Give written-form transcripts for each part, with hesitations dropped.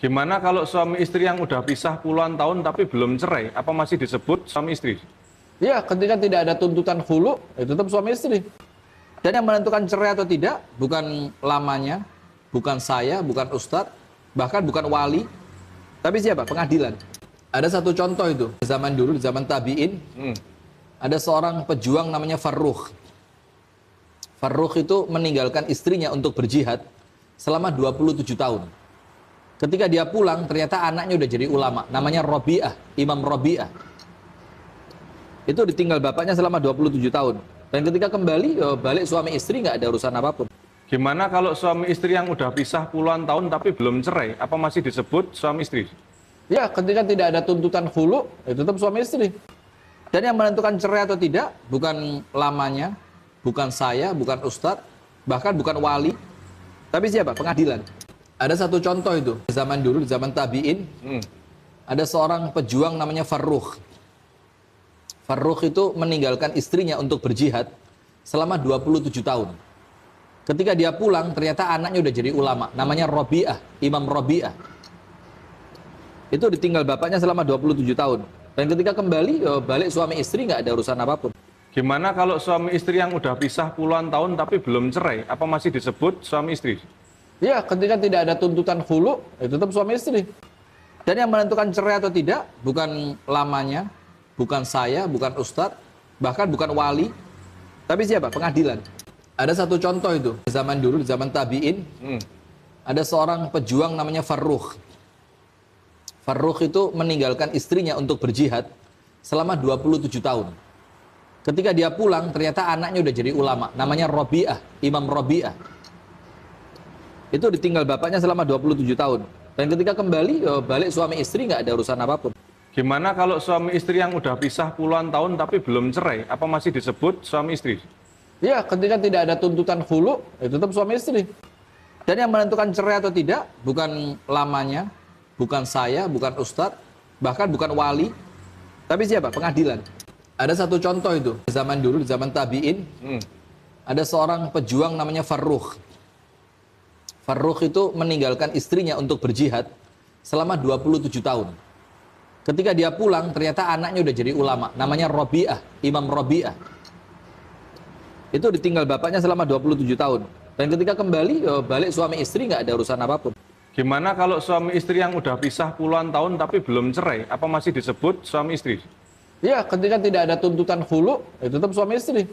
Gimana kalau suami istri yang udah pisah puluhan tahun tapi belum cerai, apa masih disebut suami istri? Ya, ketika tidak ada tuntutan khulu, itu tetap suami istri. Dan yang menentukan cerai atau tidak, bukan lamanya, bukan saya, bukan ustadz, bahkan bukan wali, tapi siapa? Pengadilan. Ada satu contoh itu, zaman dulu, di zaman tabi'in, ada seorang pejuang namanya Farrukh. Farrukh itu meninggalkan istrinya untuk berjihad selama 27 tahun. Ketika dia pulang, ternyata anaknya udah jadi ulama, namanya Rabi'ah, Imam Rabi'ah. Itu ditinggal bapaknya selama 27 tahun. Dan ketika kembali, balik suami istri nggak ada urusan apapun. Gimana kalau suami istri yang udah pisah puluhan tahun tapi belum cerai, apa masih disebut suami istri? Ya, ketika tidak ada tuntutan khulu, itu tetap suami istri. Dan yang menentukan cerai atau tidak, bukan lamanya, bukan saya, bukan ustadz, bahkan bukan wali, tapi siapa? Pengadilan. Ada satu contoh itu, zaman dulu, di zaman tabi'in, ada seorang pejuang namanya Farrukh. Farrukh itu meninggalkan istrinya untuk berjihad selama 27 tahun. Ketika dia pulang, ternyata anaknya udah jadi ulama, namanya Rabi'ah, Imam Rabi'ah. Itu ditinggal bapaknya selama 27 tahun. Dan ketika kembali, balik suami istri nggak ada urusan apapun. Gimana kalau suami istri yang udah pisah puluhan tahun tapi belum cerai, apa masih disebut suami istri? Ya, ketika tidak ada tuntutan khulu, itu tetap suami istri. Dan yang menentukan cerai atau tidak, bukan lamanya, bukan saya, bukan ustadz, bahkan bukan wali, tapi siapa? Pengadilan. Ada satu contoh itu, zaman dulu, di zaman tabi'in, ada seorang pejuang namanya Farrukh. Farrukh itu meninggalkan istrinya untuk berjihad selama 27 tahun. Ketika dia pulang, ternyata anaknya udah jadi ulama, namanya Rabi'ah, Imam Rabi'ah. Itu ditinggal bapaknya selama 27 tahun. Dan ketika kembali, balik suami istri nggak ada urusan apapun. Gimana kalau suami istri yang udah pisah puluhan tahun tapi belum cerai, apa masih disebut suami istri? Ya, ketika tidak ada tuntutan khulu, itu tetap suami istri. Dan yang menentukan cerai atau tidak, bukan lamanya, bukan saya, bukan ustadz, bahkan bukan wali, tapi siapa? Pengadilan. Ada satu contoh itu, zaman dulu, di zaman tabi'in, ada seorang pejuang namanya Farrukh. Farrukh itu meninggalkan istrinya untuk berjihad selama 27 tahun. Ketika dia pulang, ternyata anaknya udah jadi ulama, namanya Rabi'ah, Imam Rabi'ah. Itu ditinggal bapaknya selama 27 tahun. Dan ketika kembali, balik suami istri nggak ada urusan apapun. Gimana kalau suami istri yang udah pisah puluhan tahun tapi belum cerai, apa masih disebut suami istri? Ya, ketika tidak ada tuntutan khulu, itu tetap suami istri.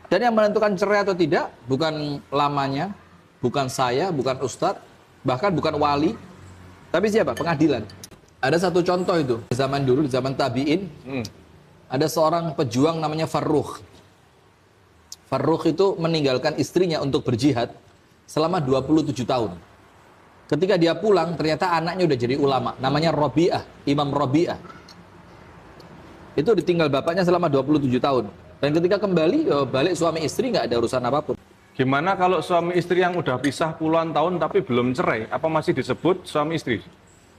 Dan yang menentukan cerai atau tidak, bukan lamanya, bukan saya, bukan ustadz, bahkan bukan wali, tapi siapa? Pengadilan. Ada satu contoh itu, zaman dulu, di zaman tabi'in, ada seorang pejuang namanya Farrukh. Farrukh itu meninggalkan istrinya untuk berjihad selama 27 tahun. Ketika dia pulang, ternyata anaknya udah jadi ulama, namanya Rabi'ah, Imam Rabi'ah. Itu ditinggal bapaknya selama 27 tahun. Dan ketika kembali, balik suami istri nggak ada urusan apapun. Gimana kalau suami istri yang udah pisah puluhan tahun tapi belum cerai, apa masih disebut suami istri?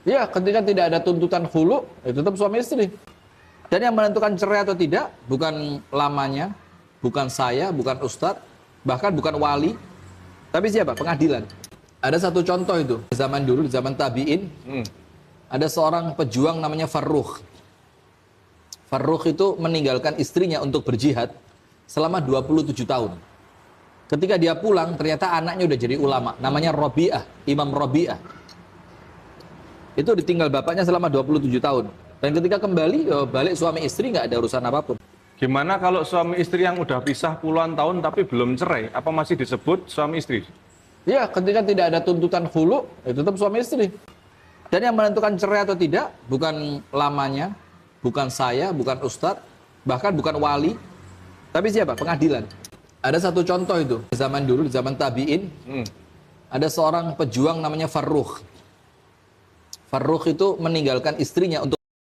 Ya, ketika tidak ada tuntutan khulu, itu tetap suami istri. Dan yang menentukan cerai atau tidak, bukan lamanya, bukan saya, bukan ustadz, bahkan bukan wali, tapi siapa? Pengadilan. Ada satu contoh itu, zaman dulu, di zaman tabi'in, ada seorang pejuang namanya Farrukh. Farrukh itu meninggalkan istrinya untuk berjihad selama 27 tahun. Ketika dia pulang, ternyata anaknya udah jadi ulama, namanya Rabi'ah, Imam Rabi'ah. Itu ditinggal bapaknya selama 27 tahun. Dan ketika kembali, balik suami istri nggak ada urusan apapun. Gimana kalau suami istri yang udah pisah puluhan tahun tapi belum cerai, apa masih disebut suami istri? Ya, ketika tidak ada tuntutan khulu, itu tetap suami istri. Dan yang menentukan cerai atau tidak, bukan lamanya, bukan saya, bukan ustadz, bahkan bukan wali, tapi siapa? Pengadilan. Ada satu contoh itu, zaman dulu, di zaman tabi'in, ada seorang pejuang namanya Farrukh. Farrukh itu meninggalkan istrinya untuk